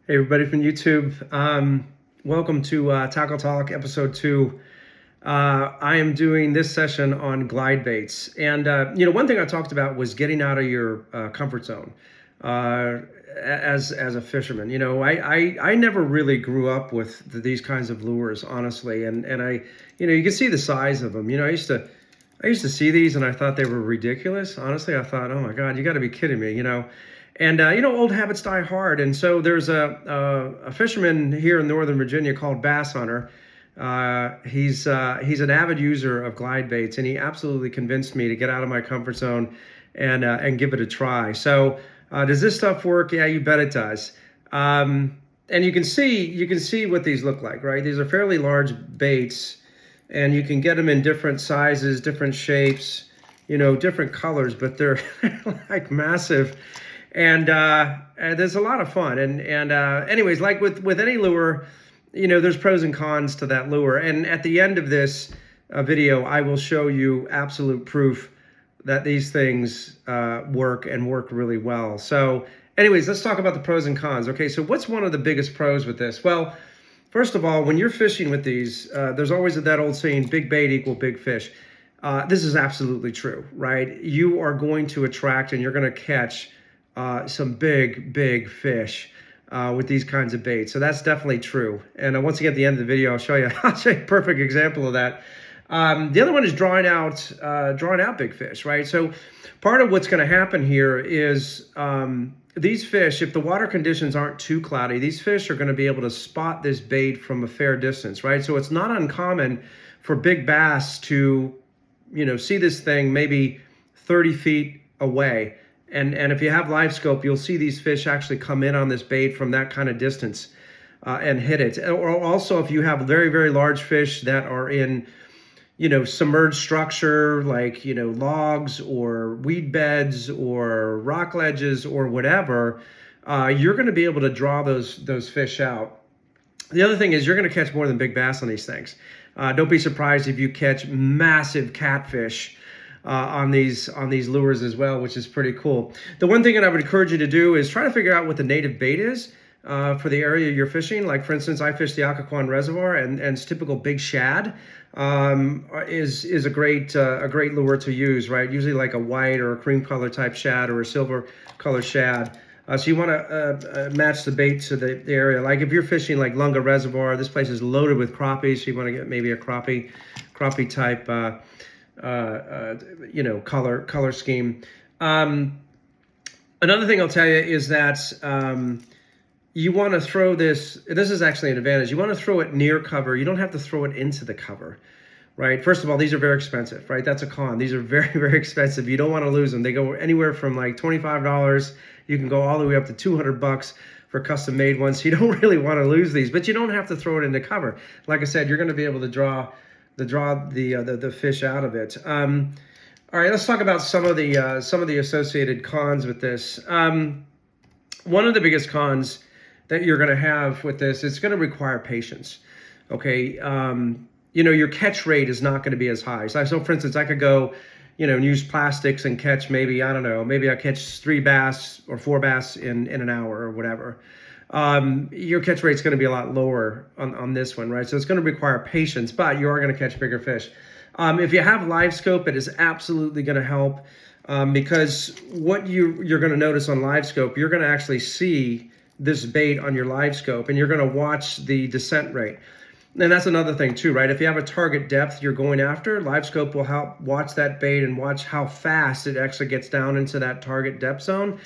Hey, everybody from YouTube. Welcome to Tackle Talk episode 2. I am doing this session on glide baits. And, one thing I talked about was getting out of your comfort zone as a fisherman. I never really grew up with these kinds of lures, honestly. And I, you can see the size of them. I used to see these and I thought they were ridiculous. Honestly, I thought, oh my God, you got to be kidding me, And old habits die hard. And so there's a fisherman here in Northern Virginia called Bass Hunter. He's an avid user of glide baits, and he absolutely convinced me to get out of my comfort zone and give it a try. So does this stuff work? Yeah, you bet it does. And you can see what these look like, right? These are fairly large baits, and you can get them in different sizes, different shapes, different colors, but they're like massive. And there's a lot of fun. And anyways, like with any lure, there's pros and cons to that lure. And at the end of this video, I will show you absolute proof that these things work and work really well. So anyways, let's talk about the pros and cons. Okay, so what's one of the biggest pros with this? Well, first of all, when you're fishing with these, there's always that old saying, big bait equal big fish. This is absolutely true, right? You are going to attract and you're going to catch some big fish with these kinds of baits. So that's definitely true. And once again, at the end of the video, I'll show you a perfect example of that. The other one is drawing out big fish, right? So part of what's going to happen here is these fish, if the water conditions aren't too cloudy, these fish are going to be able to spot this bait from a fair distance, right? So it's not uncommon for big bass to, see this thing maybe 30 feet away. And if you have live scope, you'll see these fish actually come in on this bait from that kind of distance and hit it. Or also if you have very, very large fish that are in, submerged structure like, logs or weed beds or rock ledges or whatever, you're going to be able to draw those fish out. The other thing is you're going to catch more than big bass on these things. Don't be surprised if you catch massive catfish on these lures as well, which is pretty cool. The one thing that I would encourage you to do is try to figure out what the native bait is for the area you're fishing. Like for instance, I fish the Occoquan Reservoir, and it's typical big shad is a great lure to use, right? Usually like a white or a cream color type shad or a silver color shad. So you want to match the bait to the area. Like if you're fishing like Lunga Reservoir, this place is loaded with crappies, so you want to get maybe a crappie type color scheme. Another thing I'll tell you is that you want to throw this is actually an advantage. You want to throw it near cover. You don't have to throw it into the cover, right? First of all, these are very expensive, right? That's a con. These are very, very expensive. You don't want to lose them. They go anywhere from like $25. You can go all the way up to $200 for custom made ones. So you don't really want to lose these, but you don't have to throw it into cover. Like I said, you're going to be able to draw the fish out of it. All right, let's talk about some of the associated cons with this. One of the biggest cons that you're going to have with this, it's going to require patience. Okay, your catch rate is not going to be as high. So for instance, I could go, and use plastics and catch maybe I catch 3 bass or 4 bass in an hour or whatever. Your catch rate is going to be a lot lower on this one, right? So it's going to require patience, but you are going to catch bigger fish. If you have live scope, it is absolutely going to help because what you're going to notice on live scope, you're going to actually see this bait on your live scope, and you're going to watch the descent rate. And that's another thing too, right? If you have a target depth you're going after, live scope will help watch that bait and watch how fast it actually gets down into that target depth zone.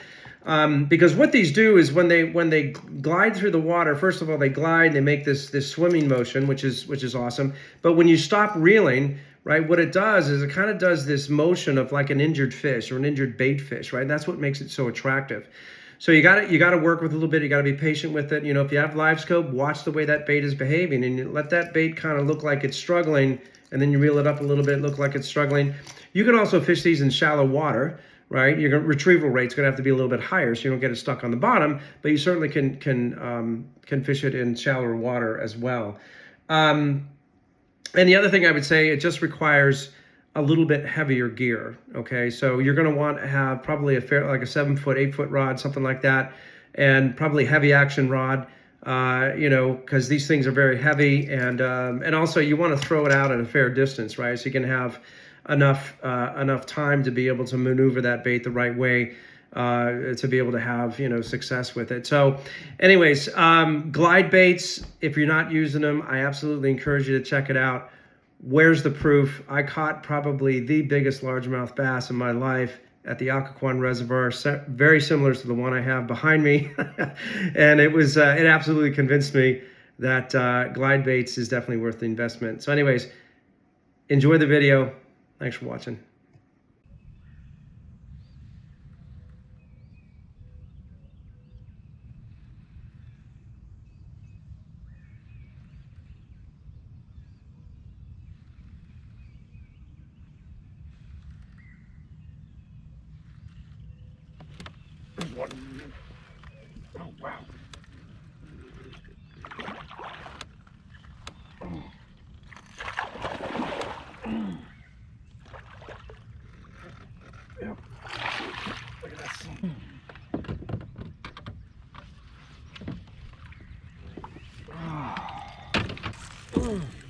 Because what these do is when they glide through the water, first of all, they glide, they make this swimming motion, which is awesome. But when you stop reeling, right, what it does is it kind of does this motion of like an injured fish or an injured bait fish, right? And that's what makes it so attractive. So you got to work with it a little bit. You got to be patient with it. If you have live scope, watch the way that bait is behaving, and you let that bait kind of look like it's struggling, and then you reel it up a little bit, look like it's struggling. You can also fish these in shallow water, right? Your retrieval rate's going to have to be a little bit higher, so you don't get it stuck on the bottom. But you certainly can fish it in shallower water as well. And the other thing I would say, it just requires a little bit heavier gear. Okay, so you're going to want to have probably like a 7-foot, 8-foot rod, something like that. and probably heavy action rod. Because these things are very heavy, and also you want to throw it out at a fair distance, right? So you can have enough time to be able to maneuver that bait the right way, to be able to have success with it. So anyways, glide baits, if you're not using them, I absolutely encourage you to check it out. Where's the proof? I caught probably the biggest largemouth bass in my life at the Occoquan Reservoir, very similar to the one I have behind me. And it absolutely convinced me that glide baits is definitely worth the investment. So anyways, enjoy the video. Thanks for watching. Oh, wow. Yep. Look at that.